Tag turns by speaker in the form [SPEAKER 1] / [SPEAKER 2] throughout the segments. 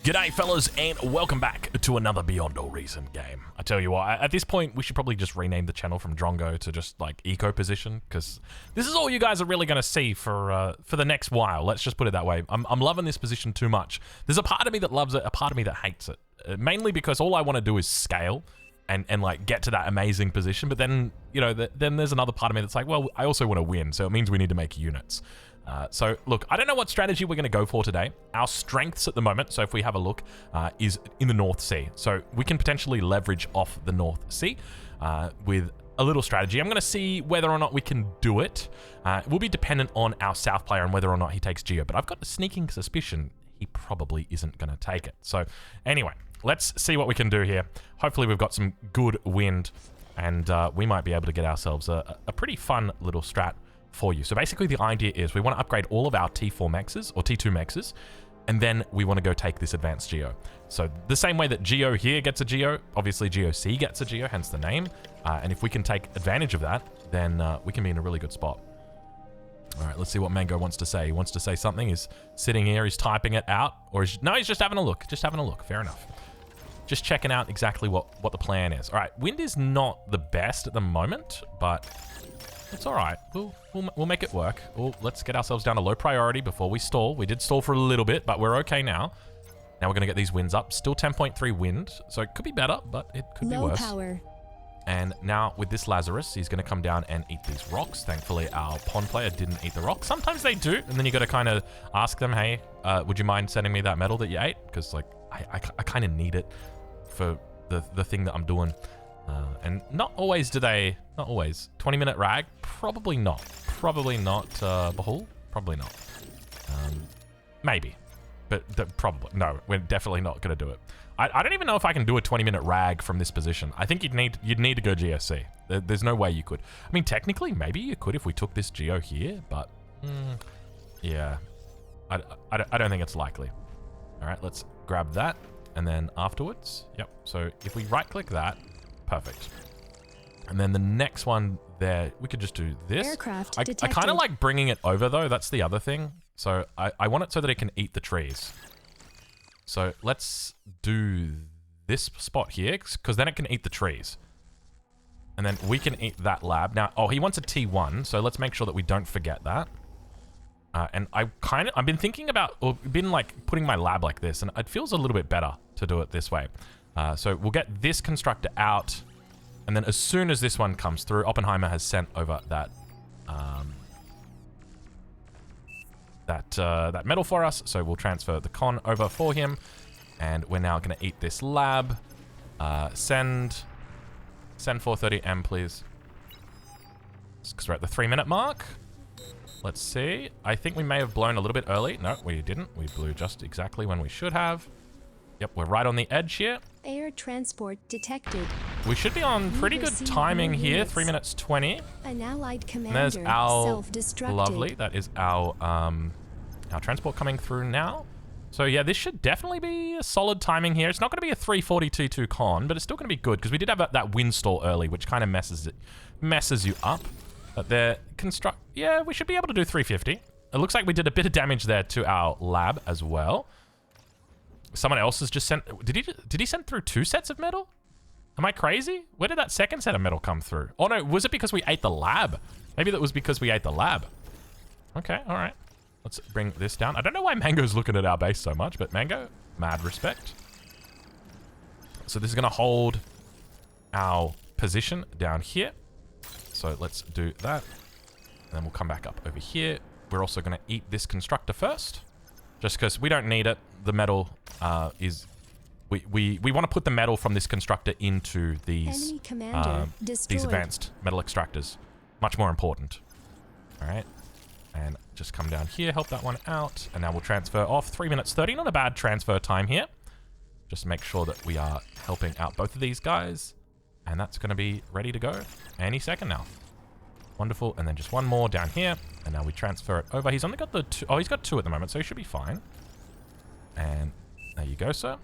[SPEAKER 1] G'day fellas, and welcome back to another Beyond All Reason game. I tell you what, at this point, we should probably just rename the channel from Drongo to just like Eco Position, because this is all you guys are really going to see for the next while. Let's just put it that way. I'm loving this position too much. There's a part of me that loves it, a part of me that hates it. Mainly because all I want to do is scale and like get to that amazing position, but then, you know, then there's another part of me that's like, well, I also want to win, so it means we need to make units. So look, I don't know what strategy we're going to go for today. Our strengths at the moment, so if we have a look, is in the North Sea. So we can potentially leverage off the North Sea with a little strategy. I'm going to see whether or not we can do it. It will be dependent on our South player and whether or not he takes Geo, but I've got a sneaking suspicion he probably isn't going to take it. So anyway, let's see what we can do here. Hopefully we've got some good wind and we might be able to get ourselves a pretty fun little strat for you. So basically the idea is we want to upgrade all of our T4 mexes or T2 mexes, and then we want to go take this advanced Geo. So the same way that Geo here gets a Geo, obviously Geo C gets a Geo, hence the name. And if we can take advantage of that, then we can be in a really good spot. All right, let's see what Mango wants to say. He wants to say something. He's sitting here, he's typing it out, or no, he's just having a look. Just having a look, fair enough. Just checking out exactly what the plan is. All right, wind is not the best at the moment, but it's all right. We'll make it work. Let's get ourselves down to low priority before we stall. We did stall for a little bit, but we're okay now. Now we're going to get these winds up. Still 10.3 wind, so it could be better, but it could be worse. Power. And now with this Lazarus, he's going to come down and eat these rocks. Thankfully, our pond player didn't eat the rock. Sometimes they do, and then you got to kind of ask them, hey, would you mind sending me that metal that you ate? Because like I kind of need it for the thing that I'm doing. And not always do they, not always. 20-minute rag? Probably not. Probably not, Bahul? Probably not. Maybe. But probably, no, we're definitely not going to do it. I don't even know if I can do a 20-minute rag from this position. I think you'd need to go GSC. There's no way you could. I mean, technically, maybe you could if we took this Geo here, but yeah. I don't think it's likely. All right, let's grab that. And then afterwards, yep. So if we right-click that, perfect. And then the next one there, we could just do this.
[SPEAKER 2] Aircraft
[SPEAKER 1] I
[SPEAKER 2] detected.
[SPEAKER 1] kind of like bringing it over though. That's the other thing. So I want it so that it can eat the trees. So let's do this spot here because then it can eat the trees. And then we can eat that lab. Now, oh, he wants a T1. So let's make sure that we don't forget that. And I've been thinking about, or been like putting my lab like this, and it feels a little bit better to do it this way. So we'll get this constructor out, and then as soon as this one comes through, Oppenheimer has sent over that that metal for us. So we'll transfer the con over for him, and we're now going to eat this lab. Send 430M, please, because we're at the 3-minute mark. Let's see. I think we may have blown a little bit early. No, we didn't. We blew just exactly when we should have. Yep, we're right on the edge here.
[SPEAKER 2] Air transport detected.
[SPEAKER 1] We should be on pretty good timing here. 3 minutes 20.
[SPEAKER 2] An allied commander
[SPEAKER 1] And there's our
[SPEAKER 2] self-destructed.
[SPEAKER 1] lovely. That is our transport coming through now. So yeah, this should definitely be a solid timing here. It's not going to be a 340 con, but it's still going to be good because we did have that wind stall early, which kind of messes you up. But they're yeah, we should be able to do 350. It looks like we did a bit of damage there to our lab as well. Someone else has just sent... Did he send through 2 sets of metal? Am I crazy? Where did that second set of metal come through? Oh no, was it because we ate the lab? Maybe that was because we ate the lab. Okay, all right. Let's bring this down. I don't know why Mango's looking at our base so much, but Mango, mad respect. So this is going to hold our position down here. So let's do that. And then we'll come back up over here. We're also going to eat this constructor first, just because we don't need it. The metal is... We want to put the metal from this constructor into these advanced metal extractors. Much more important. All right. And just come down here, help that one out. And now we'll transfer off. 3 minutes 30. Not a bad transfer time here. Just make sure that we are helping out both of these guys. And that's going to be ready to go any second now. Wonderful. And then just one more down here. And now we transfer it over. He's only got the 2. Oh, he's got 2 at the moment, so he should be fine. And there you go, sir.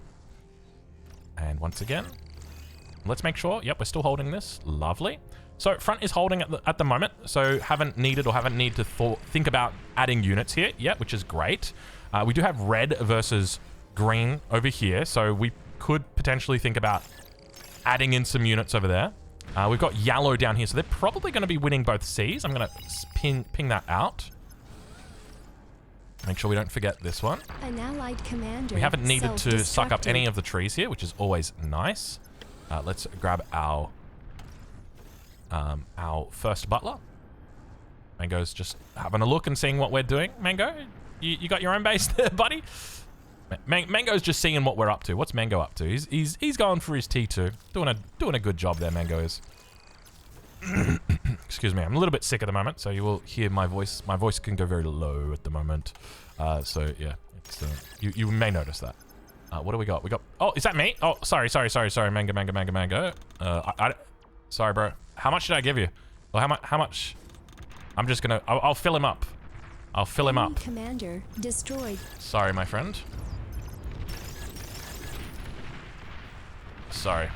[SPEAKER 1] And once again, let's make sure. Yep, we're still holding this. Lovely. So front is holding at the moment. So haven't needed to think about adding units here yet, which is great. We do have red versus green over here, so we could potentially think about adding in some units over there. We've got yellow down here, so they're probably going to be winning both Cs. I'm going to ping that out. Make sure we don't forget this one.
[SPEAKER 2] An allied commander.
[SPEAKER 1] We haven't needed to suck up any of the trees here, which is always nice. Let's grab our first butler. Mango's just having a look and seeing what we're doing. Mango, you got your own base there, buddy? Mango's just seeing what we're up to. What's Mango up to? He's going for his T2. Doing a good job there, Mango is. Excuse me, I'm a little bit sick at the moment, so you will hear my voice. My voice can go very low at the moment. So yeah, it's, you may notice that. What do we got? We got. Oh, is that me? Oh, sorry. Mango. Sorry, bro. How much did I give you? Well, how much? I'm just gonna. I'll fill him up. I'll fill him up.
[SPEAKER 2] Commander destroyed.
[SPEAKER 1] Sorry, my friend. Sorry.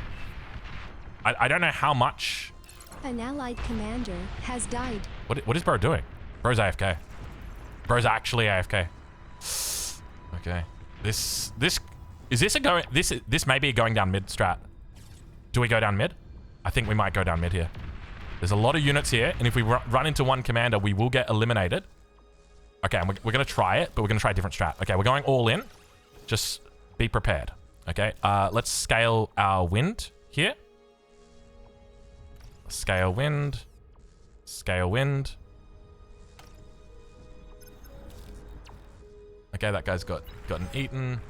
[SPEAKER 1] I don't know how much.
[SPEAKER 2] An allied commander has died.
[SPEAKER 1] What is bro doing? Bro's AFK. Bro's actually AFK. Okay. This may be a going down mid strat. Do we go down mid? I think we might go down mid here. There's a lot of units here, and if we run into one commander, we will get eliminated. Okay, and we're going to try it, but we're going to try a different strat. Okay, we're going all in. Just be prepared. Okay, let's scale our wind here. Scale wind. Scale wind. Okay, that guy's gotten eaten.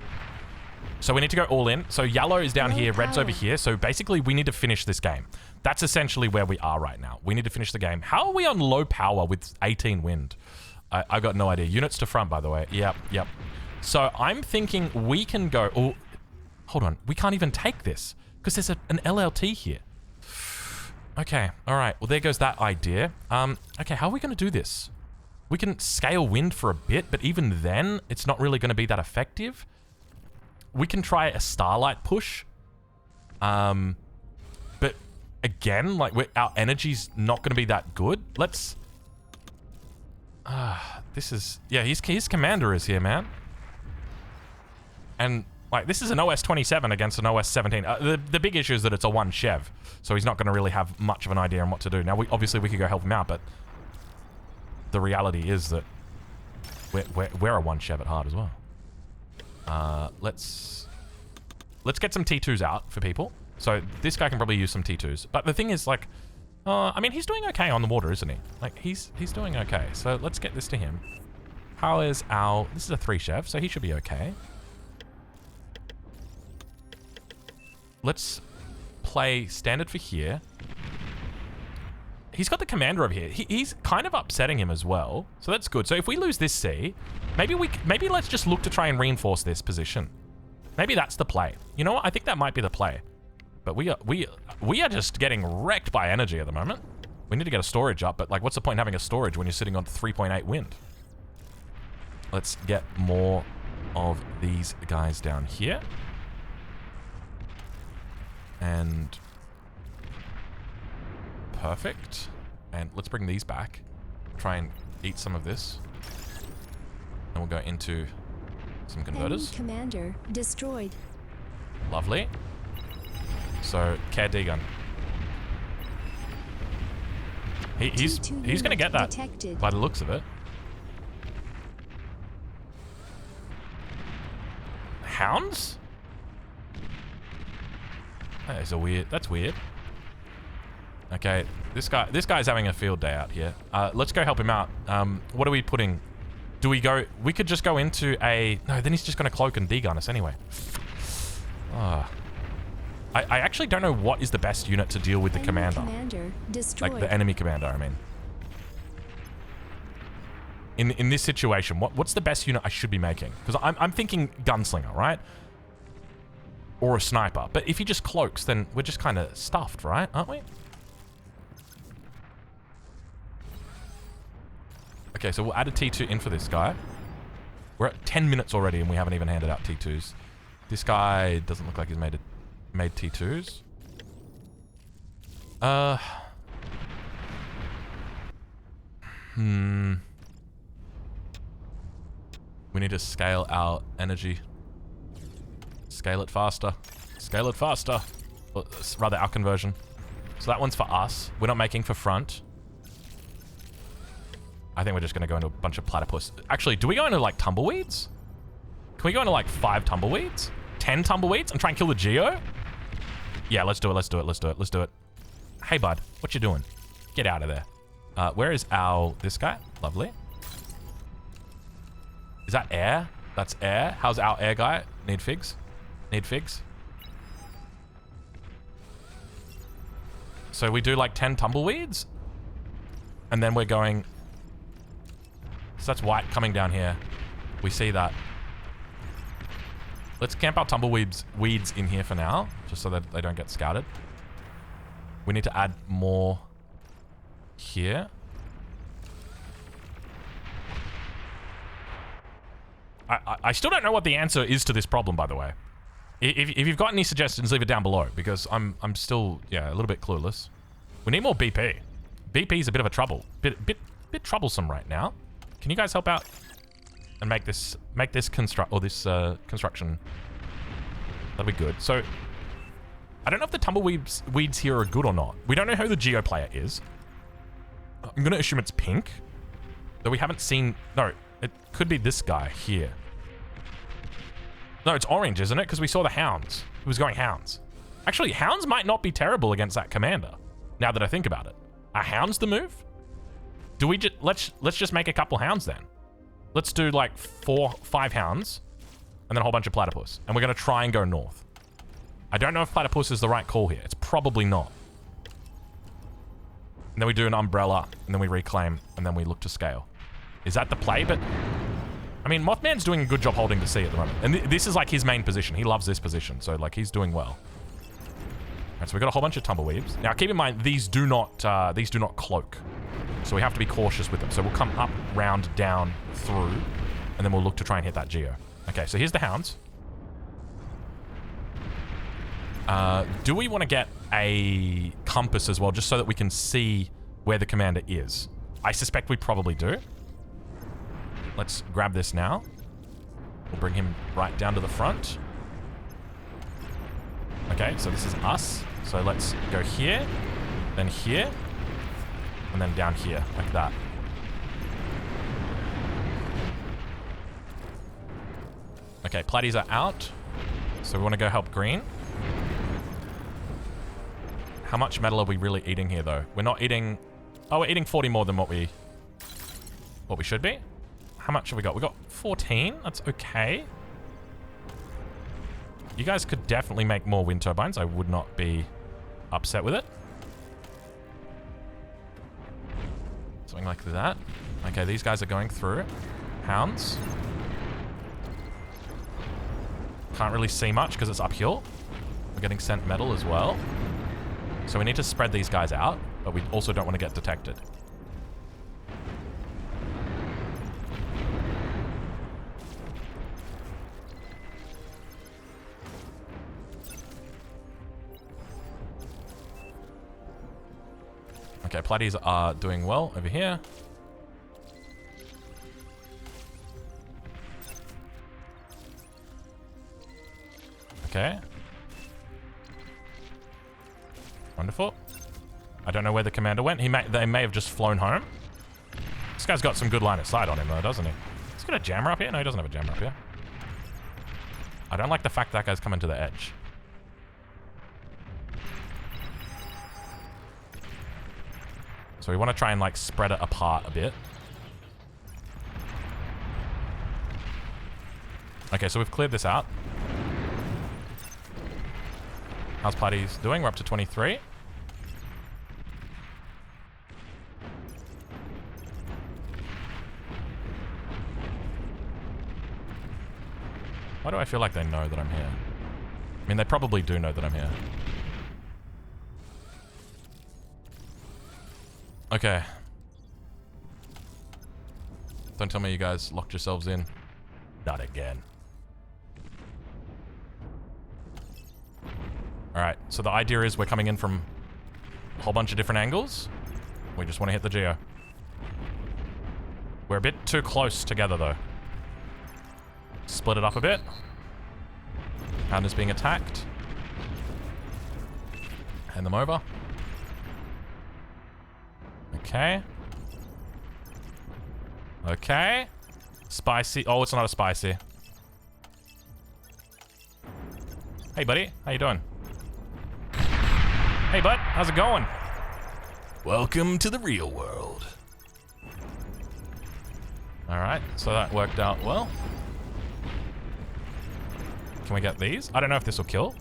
[SPEAKER 1] So we need to go all in. So yellow is down here, red's over here. So basically we need to finish this game. That's essentially where we are right now. We need to finish the game. How are we on low power with 18 wind? I got no idea. Units to front, by the way. Yep. So I'm thinking we can go... Oh, hold on. We can't even take this because there's an LLT here. Okay. All right. Well, there goes that idea. Okay. How are we going to do this? We can scale wind for a bit, but even then, it's not really going to be that effective. We can try a starlight push. But again, like our energy's not going to be that good. Let's... this is... Yeah, his commander is here, man. And, like, this is an OS 27 against an OS 17. The big issue is that it's a one Chev, so he's not going to really have much of an idea on what to do. Now, obviously, we could go help him out, but the reality is that we're a one Chev at heart as well. Let's get some T2s out for people. So this guy can probably use some T2s. But the thing is, like, I mean, he's doing okay on the water, isn't he? Like, he's doing okay. So let's get this to him. How is our... This is a 3 Chev, so he should be okay. Let's play standard for here. He's got the commander over here. He's kind of upsetting him as well. So that's good. So if we lose this C, maybe let's just look to try and reinforce this position. Maybe that's the play. You know what? I think that might be the play. But we are just getting wrecked by energy at the moment. We need to get a storage up, but like, what's the point in having a storage when you're sitting on 3.8 wind? Let's get more of these guys down here. And perfect. And let's bring these back. Try and eat some of this. And we'll go into some converters.
[SPEAKER 2] Enemy commander destroyed.
[SPEAKER 1] Lovely. So, Care D-Gun. He's going to get that
[SPEAKER 2] detected.
[SPEAKER 1] by the looks of it. Hounds? That's weird. Okay, this guy's having a field day out here. Let's go help him out. What are we putting? Do we go? We could just go into a... No, then he's just going to cloak and D-gun us anyway. I actually don't know what is the best unit to deal with the commander. Like the enemy commander, I mean. In this situation, what's the best unit I should be making? Because I'm thinking gunslinger, right? Or a sniper. But if he just cloaks, then we're just kind of stuffed, right? Aren't we? Okay, so we'll add a T2 in for this guy. We're at 10 minutes already and we haven't even handed out T2s. This guy doesn't look like he's made T2s. We need to scale our energy. Scale it faster. Scale it faster. Well, rather, our conversion. So that one's for us. We're not making for front. I think we're just going to go into a bunch of platypus. Actually, do we go into, like, tumbleweeds? Can we go into, like, 5 tumbleweeds? 10 tumbleweeds and try and kill the Geo? Yeah, let's do it. Let's do it. Let's do it. Let's do it. Hey, bud. What you doing? Get out of there. Where is our... This guy? Lovely. Is that air? That's air. How's our air guy? Need figs? Need figs? So we do like 10 tumbleweeds. And then we're going... So that's white coming down here. We see that. Let's camp our tumbleweeds in here for now. Just so that they don't get scouted. We need to add more here. I still don't know what the answer is to this problem, by the way. If you've got any suggestions, leave it down below, because I'm still, yeah, a little bit clueless. We need more BP. BP is a bit of a trouble. Bit troublesome right now. Can you guys help out and make this construction? That'd be good. So I don't know if the tumbleweeds here are good or not. We don't know who the Geo player is. I'm gonna assume it's pink, though we haven't seen. No, it could be this guy here. No, it's orange, isn't it? Because we saw the hounds. He was going hounds. Actually, hounds might not be terrible against that commander. Now that I think about it, are hounds the move? Do we just let's just make a couple hounds then? Let's do like 5 hounds, and then a whole bunch of platypus, and we're gonna try and go north. I don't know if platypus is the right call here. It's probably not. And then we do an umbrella, and then we reclaim, and then we look to scale. Is that the play? But I mean, Mothman's doing a good job holding the sea at the moment. And this is like his main position. He loves this position. So like he's doing well. Alright, so we got a whole bunch of tumbleweeds. Now keep in mind, these do not cloak. So we have to be cautious with them. So we'll come up, round, down, through, and then we'll look to try and hit that Geo. Okay, so here's the hounds. Do we want to get a compass as well, just so that we can see where the commander is? I suspect we probably do. Let's grab this now. We'll bring him right down to the front. Okay, so this is us. So let's go here, then here, and then down here, like that. Okay, platies are out. So we want to go help green. How much metal are we really eating here, though? We're not eating... Oh, we're eating 40 more than what we should be. How much have we got? We got 14. That's okay. You guys could definitely make more wind turbines. I would not be upset with it. Something like that. Okay, these guys are going through. Hounds. Can't really see much because it's uphill. We're getting sent metal as well. So we need to spread these guys out, but we also don't want to get detected. Okay, platies are doing well over here. Okay. Wonderful. I don't know where the commander went. They may have just flown home. This guy's got some good line of sight on him though, doesn't he? He's got a jammer up here? No, he doesn't have a jammer up here. I don't like the fact that guy's coming to the edge. So we want to try and like spread it apart a bit. Okay, so we've cleared this out. How's Platy's doing? We're up to 23. Why do I feel like they know that I'm here? I mean, they probably do know that I'm here. Okay. Don't tell me you guys locked yourselves in. Not again. Alright, so the idea is we're coming in from a whole bunch of different angles. We just want to hit the Geo. We're a bit too close together, though. Split it up a bit. Commander's being attacked. Hand them over. Okay. Okay. Spicy. Oh, it's not a spicy. Hey, buddy. How you doing? Hey, bud. How's it going? Welcome to the real world. Alright, so that worked out well. Can we get these? I don't know if this will kill.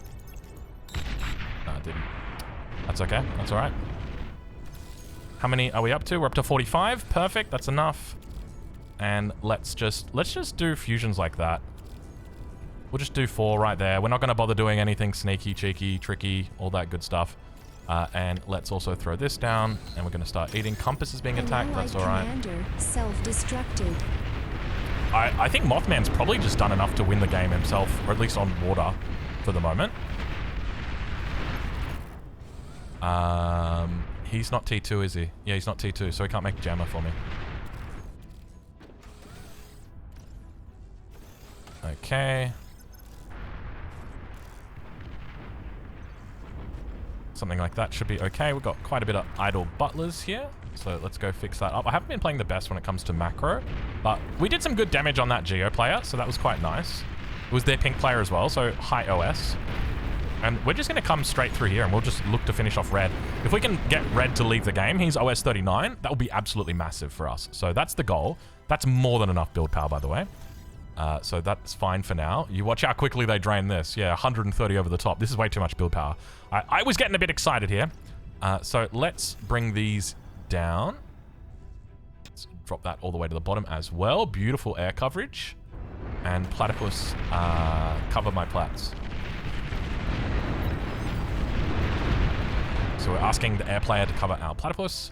[SPEAKER 1] No, it didn't. That's okay. That's alright. How many are we up to? We're up to 45. Perfect. That's enough. And let's just do fusions like that. We'll just do 4 right there. We're not going to bother doing anything sneaky, cheeky, tricky, all that good stuff. And let's also throw this down, and we're going to start eating. Compass is being attacked. That's all right.
[SPEAKER 2] Commander self-destructed.
[SPEAKER 1] I think Mothman's probably just done enough to win the game himself, or at least on water for the moment. He's not T2, is he? Yeah, he's not T2, so he can't make jammer for me. Okay. Something like that should be okay. We've got quite a bit of idle butlers here, so let's go fix that up. I haven't been playing the best when it comes to macro, but we did some good damage on that Geo player, so that was quite nice. It was their pink player as well, so high OS. And we're just going to come straight through here, and we'll just look to finish off red. If we can get red to leave the game, he's OS 39, that will be absolutely massive for us. So that's the goal. That's more than enough build power, by the way. So that's fine for now. You watch how quickly they drain this. Yeah, 130 over the top. This is way too much build power. I was getting a bit excited here. So let's bring these down. Let's drop that all the way to the bottom as well. Beautiful air coverage. And Platypus, cover my plats. So we're asking the air player to cover our Platypus.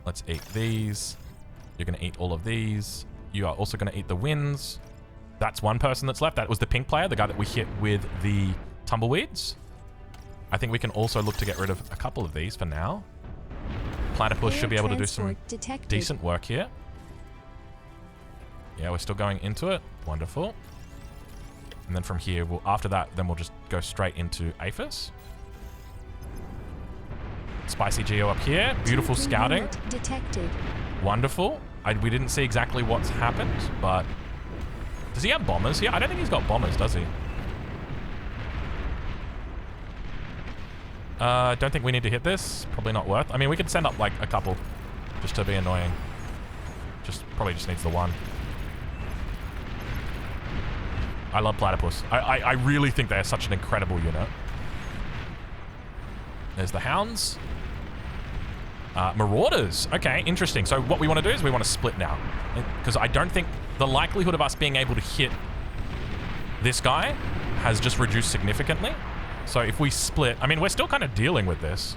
[SPEAKER 1] Let's eat these. You're going to eat all of these. You are also going to eat the winds. That's one person that's left. That was the pink player, the guy that we hit with the Tumbleweeds. I think we can also look to get rid of a couple of these for now. Platypus should be able to do some decent work here. Yeah, we're still going into it. Wonderful. And then from here, after that, then we'll just go straight into Aphis. Spicy Geo up here. Beautiful scouting.
[SPEAKER 2] Detected.
[SPEAKER 1] Wonderful. We didn't see exactly what's happened, but... Does he have bombers here? I don't think he's got bombers, does he? Don't think we need to hit this. Probably not worth. I mean, we could send up, like, a couple just to be annoying. Probably just needs the one. I love Platypus. I really think they're such an incredible unit. There's the Hounds. Marauders. Okay, interesting. So what we want to do is we want to split now. Because I don't think the likelihood of us being able to hit this guy has just reduced significantly. So if we split... I mean, we're still kind of dealing with this.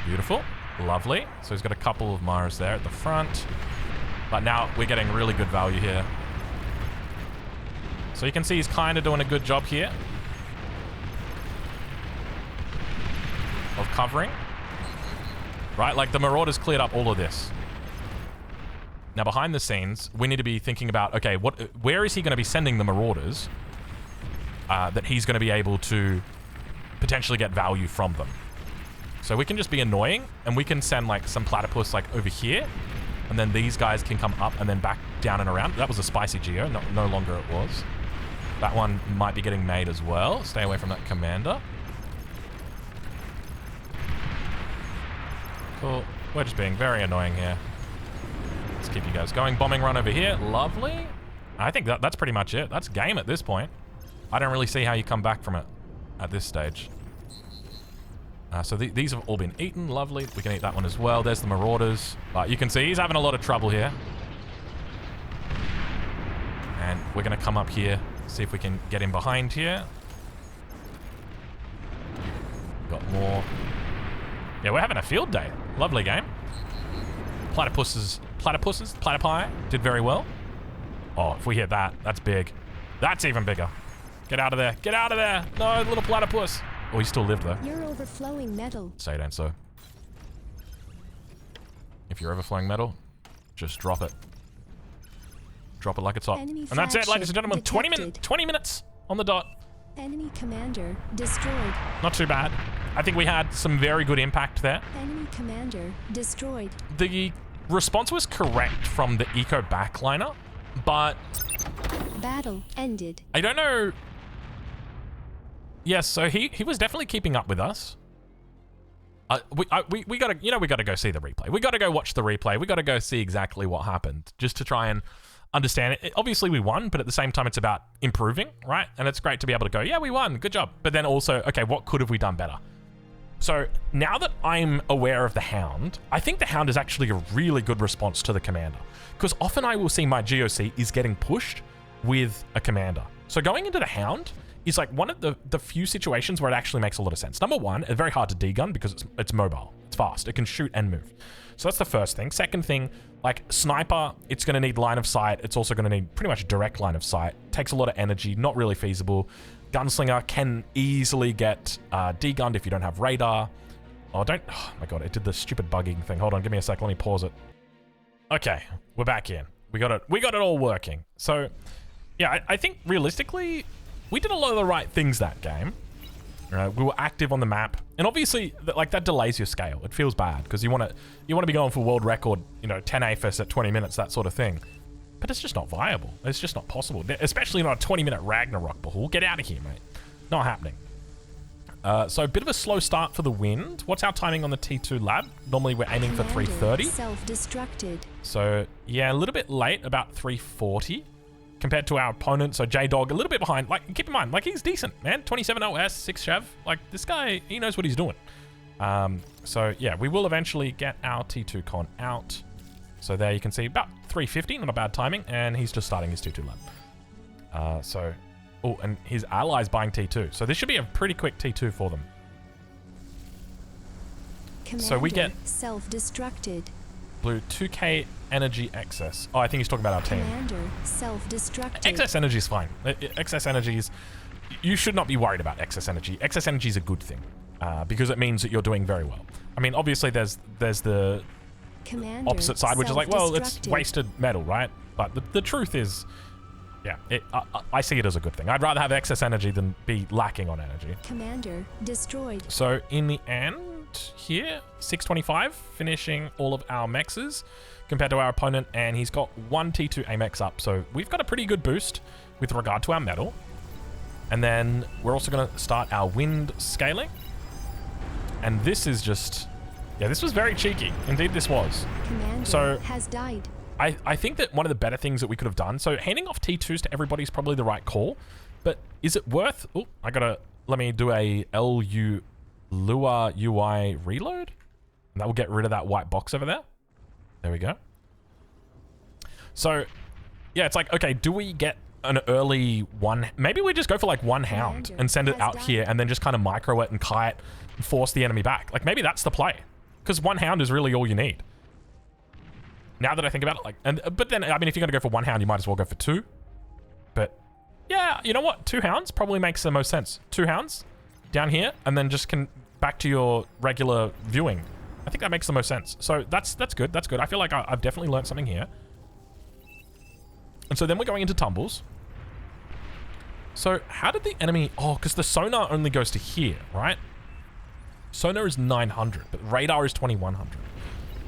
[SPEAKER 1] Beautiful. Lovely. So he's got a couple of Mars there at the front. But now we're getting really good value here. So you can see he's kind of doing a good job here of covering. Right? Like the Marauders cleared up all of this. Now behind the scenes, we need to be thinking about, okay, where is he going to be sending the Marauders that he's going to be able to potentially get value from them? So we can just be annoying, and we can send like some Platypus like over here, and then these guys can come up and then back down and around. That was a Spicy Geo, no longer it was. That one might be getting made as well. Stay away from that Commander. Cool. We're just being very annoying here. Let's keep you guys going. Bombing run over here. Lovely. I think that's pretty much it. That's game at this point. I don't really see how you come back from it at this stage. So these have all been eaten. Lovely. We can eat that one as well. There's the Marauders. You can see he's having a lot of trouble here. And we're going to come up here, see if we can get him behind here. Got more. Yeah, we're having a field day. Lovely game. Platypuses, Platypi did very well. Oh, if we hit that, that's big. That's even bigger. Get out of there. Get out of there. No, little Platypus. Oh, he still lived though.
[SPEAKER 2] You're overflowing metal.
[SPEAKER 1] Say it ain't so. If you're overflowing metal, just drop it. Drop it like it's hot.
[SPEAKER 2] Enemy
[SPEAKER 1] And that's it, ladies and gentlemen.
[SPEAKER 2] detected.
[SPEAKER 1] 20 minutes on the dot.
[SPEAKER 2] Enemy commander destroyed.
[SPEAKER 1] Not too bad. I think we had some very good impact there.
[SPEAKER 2] Enemy commander destroyed.
[SPEAKER 1] The response was correct from the eco backliner, but
[SPEAKER 2] Battle ended.
[SPEAKER 1] I don't know. Yes, so he was definitely keeping up with us. We gotta, you know, we gotta go see the replay. We gotta go watch the replay. We gotta go see exactly what happened just to try and understand it. Obviously we won, but at the same time it's about improving, right? And it's great to be able to go, yeah, we won, good job. But then also, okay, what could have we done better? So now that I'm aware of the Hound, I think the Hound is actually a really good response to the commander, because often I will see my GOC is getting pushed with a commander. So going into the Hound is like one of the few situations where it actually makes a lot of sense. Number one, it's very hard to degun because it's mobile. It's fast. It can shoot and move. So that's the first thing. Second thing, like sniper, it's going to need line of sight. It's also going to need pretty much direct line of sight. Takes a lot of energy, not really feasible. Gunslinger can easily get degunned if you don't have radar. Oh my god, it did the stupid bugging thing. Hold on, give me a sec. Let me pause it. Okay, we're back in. We got it all working. So yeah, I think realistically, we did a lot of the right things that game. We were active on the map, and obviously, like that delays your scale. It feels bad because you want to be going for world record, 10 AFIS at 20 minutes, that sort of thing. But it's just not viable. It's just not possible, especially not a 20-minute Ragnarok. Bahul, get out of here, mate. Not happening. So a bit of a slow start for the wind. What's our timing on the T2 lab? Normally we're aiming for 3:30.
[SPEAKER 2] Self-destructed.
[SPEAKER 1] So yeah, a little bit late, about 3:40. Compared to our opponent, so J-Dog a little bit behind. Like, keep in mind, like he's decent, man. 27 OS, 6 Chev. Like this guy, he knows what he's doing. So yeah, we will eventually get our T2 con out. So there you can see about 3:50, not a bad timing, and he's just starting his T2 lab. Oh, and his allies buying T2. So this should be a pretty quick T2 for them.
[SPEAKER 2] Commander
[SPEAKER 1] so we get
[SPEAKER 2] self-destructed.
[SPEAKER 1] Blue 2k energy excess. Oh, I think he's talking about our team.
[SPEAKER 2] Commander self-destructed.
[SPEAKER 1] Excess energy is fine. Excess energy is... You should not be worried about excess energy. Excess energy is a good thing because it means that you're doing very well. I mean, obviously there's the
[SPEAKER 2] Commander
[SPEAKER 1] opposite side, which is like, well, it's wasted metal, right? But the truth is, yeah, I see it as a good thing. I'd rather have excess energy than be lacking on energy.
[SPEAKER 2] Commander destroyed.
[SPEAKER 1] So in the end here, 625, finishing all of our mexes compared to our opponent, and he's got one T2 AMEX up. So we've got a pretty good boost with regard to our metal. And then we're also going to start our wind scaling. And this is just... Yeah, this was very cheeky. Indeed, this was.
[SPEAKER 2] Commander has died.
[SPEAKER 1] I think that one of the better things that we could have done... So handing off T2s to everybody is probably the right call. But is it worth... Oh, I got to... Let me do a Lua UI reload. And that will get rid of that white box over there. There we go. So, yeah, it's like, okay, do we get an early one? Maybe we just go for like one Hound and send it out here and then just kind of micro it and kite and force the enemy back. Like maybe that's the play. Because one Hound is really all you need. Now that I think about it, like, but then, I mean, if you're going to go for one Hound, you might as well go for two. But yeah, you know what? 2 Hounds probably makes the most sense. 2 Hounds down here and then just can back to your regular viewing. I think that makes the most sense. So that's good. That's good. I feel like I've definitely learned something here. And so then we're going into tumbles. So how did the enemy... Oh, because the sonar only goes to here, right? Sonar is 900, but radar is 2100.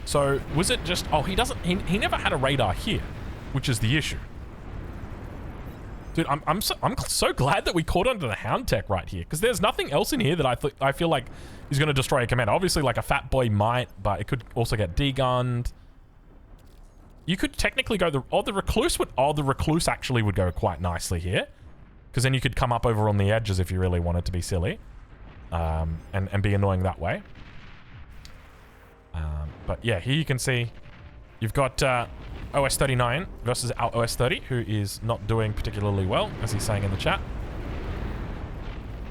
[SPEAKER 1] So was it just... Oh, he never had a radar here, which is the issue. Dude, I'm so glad that we caught onto the Hound tech right here, because there's nothing else in here that I feel like is going to destroy a commander. Obviously, like a Fat Boy might, but it could also get degunned. You could technically go the Recluse would... Oh, the Recluse actually would go quite nicely here, because then you could come up over on the edges if you really wanted to be silly, and be annoying that way. But yeah, here you can see you've got OS 39 versus our OS 30, who is not doing particularly well, as he's saying in the chat.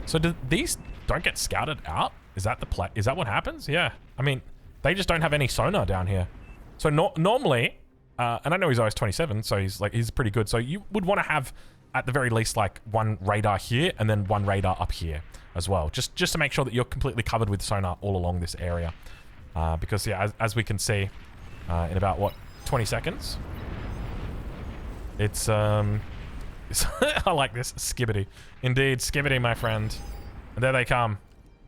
[SPEAKER 1] So these don't get scouted out? Is that the play? Is that what happens? Yeah. I mean, they just don't have any sonar down here. So normally, and I know he's OS 27, so he's pretty good. So you would want to have, at the very least, like one radar here and then one radar up here as well, just to make sure that you're completely covered with sonar all along this area. Because yeah, as we can see, in about what, 20 seconds, It's, I like this. Skibbity. Indeed, Skibbity, my friend. And there they come.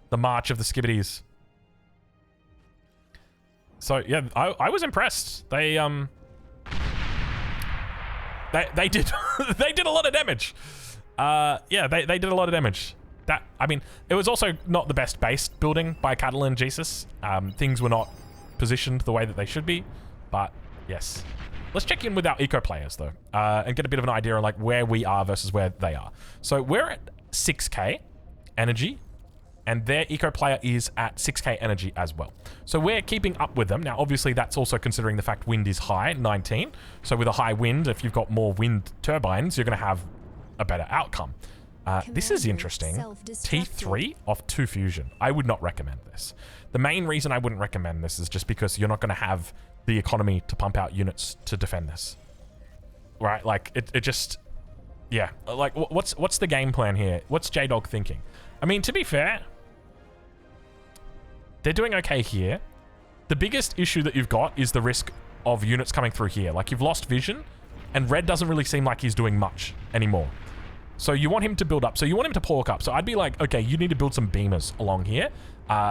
[SPEAKER 1] The march of the Skibbities. So, yeah, I was impressed. They did, they did a lot of damage. Yeah, they did a lot of damage. That, I mean, it was also not the best base building by Catalan Jesus. Things were not positioned the way that they should be, but yes. Let's check in with our eco players though, and get a bit of an idea on like where we are versus where they are. So we're at 6k energy, and their eco player is at 6k energy as well. So we're keeping up with them. Now, obviously that's also considering the fact wind is high, 19. So with a high wind, if you've got more wind turbines, you're gonna have a better outcome. This is interesting. T3 off 2 fusion. I would not recommend this. The main reason I wouldn't recommend this is just because you're not going to have the economy to pump out units to defend this. Right? Like, it just... Yeah. Like, what's the game plan here? What's J-Dog thinking? I mean, to be fair, they're doing okay here. The biggest issue that you've got is the risk of units coming through here. Like, you've lost vision, and Red doesn't really seem like he's doing much anymore. So you want him to build up. So you want him to pork up. So I'd be like, okay, you need to build some beamers along here.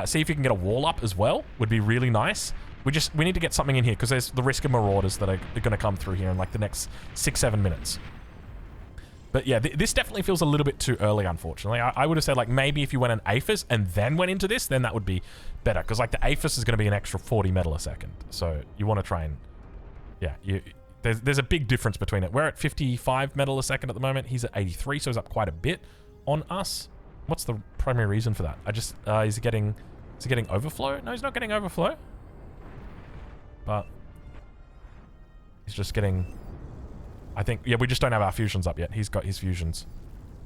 [SPEAKER 1] See if you can get a wall up as well. Would be really nice. We need to get something in here because there's the risk of marauders that are going to come through here in like the next 6-7 minutes. But yeah, this definitely feels a little bit too early, unfortunately. I would have said like maybe if you went an APHIS and then went into this, then that would be better. Because like the APHIS is going to be an extra 40 metal a second. So you want to try and... Yeah, there's a big difference between it. We're at 55 metal a second at the moment. He's at 83, so he's up quite a bit on us. What's the primary reason for that? Is he getting overflow? No, he's not getting overflow. But he's just getting... I think, yeah, we just don't have our fusions up yet. He's got his fusions.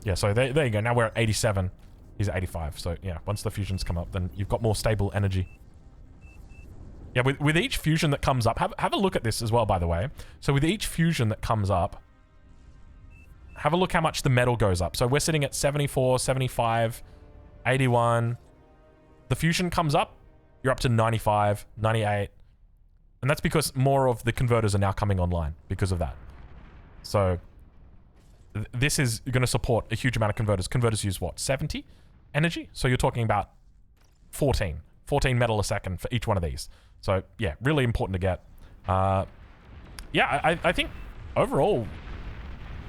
[SPEAKER 1] Yeah, so there you go. Now we're at 87. He's at 85. So yeah, once the fusions come up, then you've got more stable energy. Yeah, with each fusion that comes up, have a look at this as well, by the way. So with each fusion that comes up, have a look how much the metal goes up. So we're sitting at 74, 75, 81. The fusion comes up, you're up to 95, 98. And that's because more of the converters are now coming online because of that. So this is going to support a huge amount of converters. Converters use what? 70 energy? So you're talking about 14 metal a second for each one of these. So yeah, really important to get. Yeah, I think overall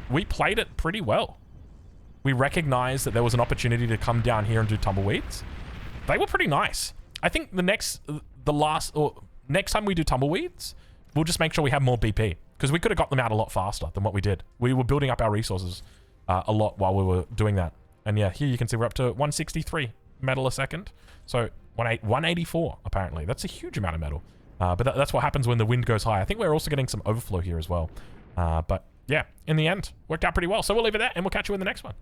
[SPEAKER 1] we played it pretty well. We recognized that there was an opportunity to come down here and do tumbleweeds. They were pretty nice. I think next time we do tumbleweeds, we'll just make sure we have more BP because we could have got them out a lot faster than what we did. We were building up our resources a lot while we were doing that. And yeah, here you can see we're up to 163 metal a second. So 184 apparently. That's a huge amount of metal. But that's what happens when the wind goes high. I think we're also getting some overflow here as well. But yeah, in the end, worked out pretty well. So we'll leave it there and we'll catch you in the next one.